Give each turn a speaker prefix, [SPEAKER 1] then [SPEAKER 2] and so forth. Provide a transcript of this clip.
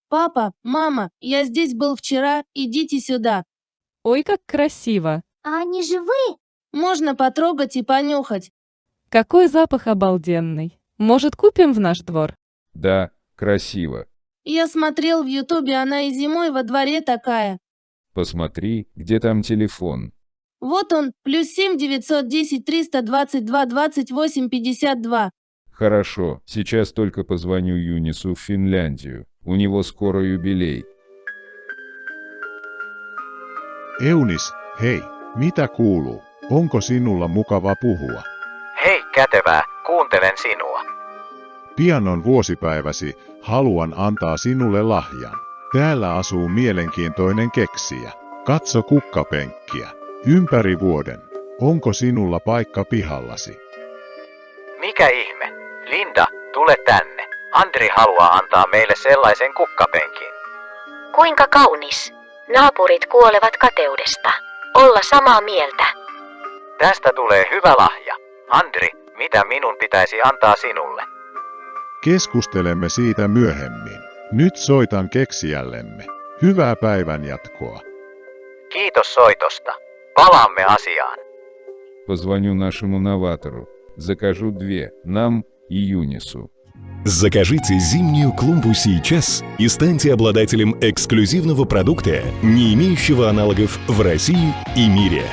[SPEAKER 1] Папа, мама, я здесь был вчера, идите сюда.
[SPEAKER 2] Ой, как красиво!
[SPEAKER 3] А они живые?
[SPEAKER 1] Можно потрогать и понюхать.
[SPEAKER 2] Какой запах обалденный! Может, купим в наш двор?
[SPEAKER 4] Да, красиво.
[SPEAKER 1] Я смотрел в Ютубе, она и зимой во дворе такая.
[SPEAKER 4] Посмотри, где там телефон.
[SPEAKER 1] Вот он, +7 910 322 28 52.
[SPEAKER 4] Хорошо, сейчас только позвоню Юнису в Финляндию. У него скоро юбилей.
[SPEAKER 5] Eunis, hei, mitä kuuluu? Onko sinulla mukava puhua?
[SPEAKER 6] Hei, kätevää, kuuntelen sinua.
[SPEAKER 5] Pian on vuosipäiväsi, haluan antaa sinulle lahjan. Täällä asuu mielenkiintoinen keksijä. Katso kukkapenkkiä. Ympäri vuoden. Onko sinulla paikka pihallasi?
[SPEAKER 6] Mikä ihme? Linda, tule tänne. Andri haluaa antaa meille sellaisen kukkapenkin.
[SPEAKER 3] Kuinka kaunis. Naapurit kuolevat kateudesta. Olla samaa mieltä.
[SPEAKER 6] Tästä tulee hyvä lahja. Andri, mitä minun pitäisi antaa sinulle?
[SPEAKER 5] Keskustelemme siitä myöhemmin. Nyt soitan keksijällemme. Hyvää päivänjatkoa.
[SPEAKER 6] Kiitos soitosta. Palaamme asiaan.
[SPEAKER 4] Позвоню нашему новатору. Закажу 2, нам и Юнису.
[SPEAKER 7] Закажите зимнюю клумбу сейчас и станьте обладателем эксклюзивного продукта, не имеющего аналогов в России и мире.